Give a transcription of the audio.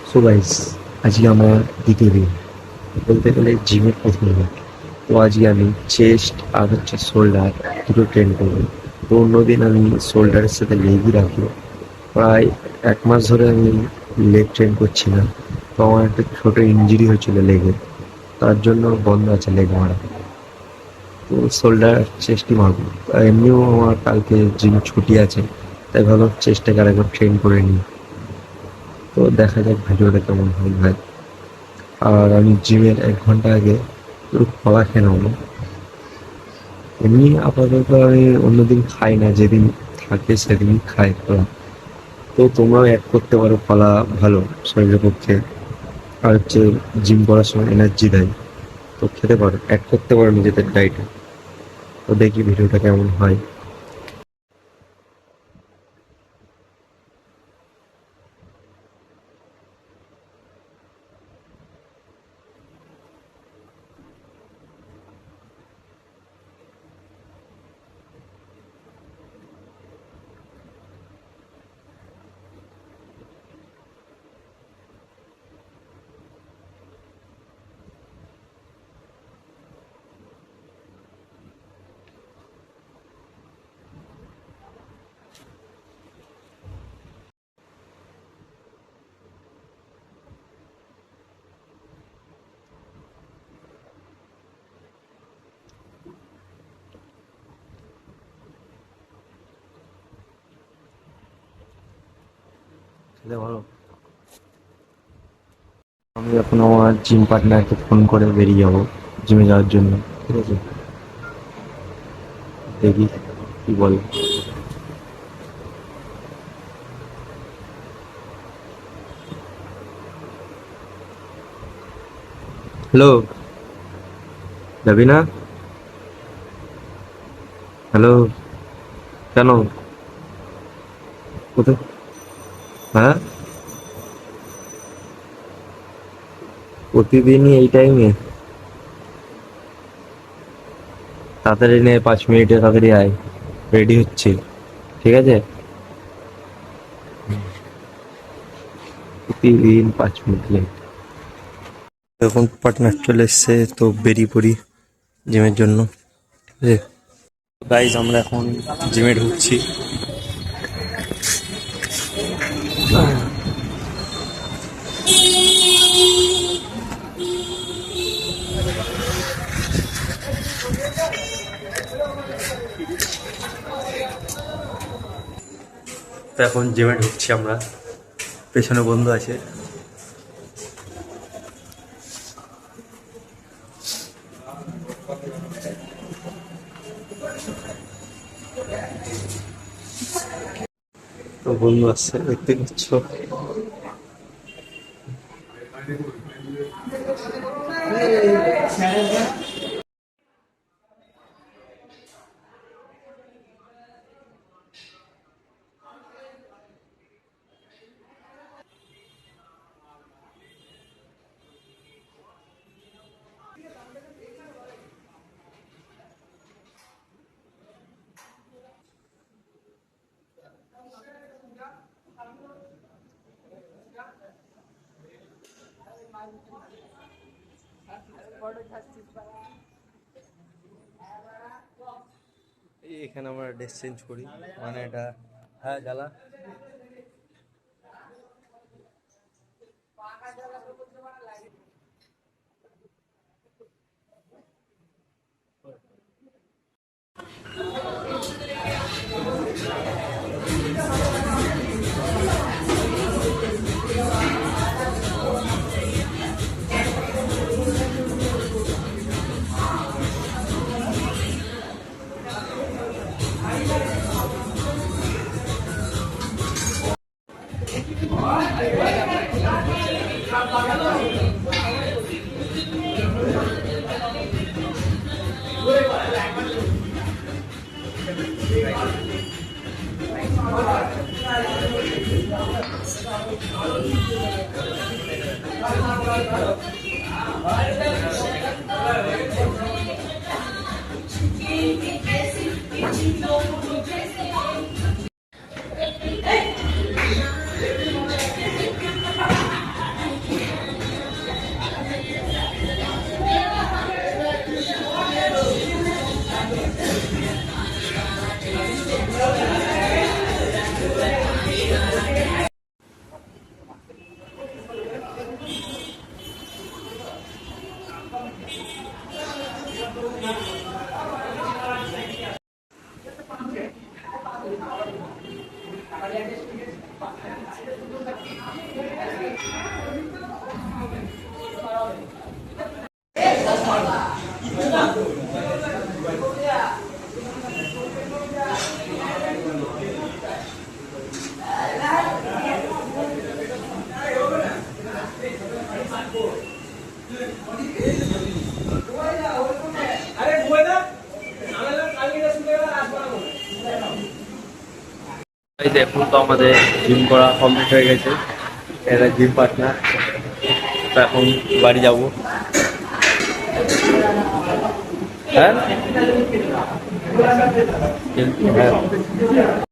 So guys, আজকে আমার দ্বিতীয় দিন, বলতে গেলে জিমের প্রথম দিন। তো আজকে আমি চেস্ট আর হচ্ছে শোল্ডার দুটো ট্রেন করবো। তো অন্যদিন আমি শোল্ডারের সাথে লেগই রাখি। প্রায় 1 মাস ধরে আমি লেগ ট্রেন করছি না। তো আমার একটা ছোটো ইঞ্জুরি হয়েছিল লেগে, তার জন্য বন্ধ আছে লেগ মারা। তো শোল্ডার চেস্টই মারবো। আর এমনিও আমার কালকে জিম ছুটি আছে, তাই ভাবলাম চেস্টটাকে আরেকবার ট্রেন করে নিই। তো দেখা যাক ভিডিওটা কেমন হয় ভাই। আর আমি জিমের 1 ঘন্টা আগে একটু কলা খেয়ে নেবো। এমনি আপাতত আমি অন্যদিন খাই না, যেদিন থাকে সেদিনই খাই কলা। তো তোমরাও অ্যাড করতে পারো, কলা ভালো শরীরের পক্ষে। আর হচ্ছে জিম করার সময় এনার্জি দেয়। তো খেতে পারো, অ্যাড করতে পারো নিজেদের ডায়েটে। তো দেখি ভিডিওটা কেমন হয়। খেতে ভালো। আমি এখন আমার জিম পার্টনারকে ফোন করে বেরিয়ে যাবো জিমে যাওয়ার জন্য। ঠিক আছে, দেখি কি বলে। হ্যালো, যাবি না? হ্যালো, কেন? কোথায়? হ্যাঁ, প্রতিদিনই এই টাইমে? তাড়াতাড়ি নে, 5 মিনিটে তাড়াতাড়ি আয়, রেডি হচ্ছি। ঠিক আছে, প্রতিদিন 5 মিনিট লেট। এখন পার্টনার চলে এসছে, তো বেরিয়ে পড়ি জিমের জন্য। ঠিক আছে গাইজ, আমরা এখন জিমে ঢুকছি। তো এখন জিমে ঢুকছি আমরা, পেছনে বন্ধু আছে। তো বন্ধু আসছে, দেখতে পাচ্ছ। এখানে আমরা ড্রেস চেঞ্জ করি, মানে এটা। হ্যাঁ, জ্বালা। এই দেখুন তো আমাদের জিম করা কমপ্লিট হয়ে গেছে। এরা জিম পার্টনার। তো এখন বাড়ি যাবো। হ্যাঁ হ্যাঁ।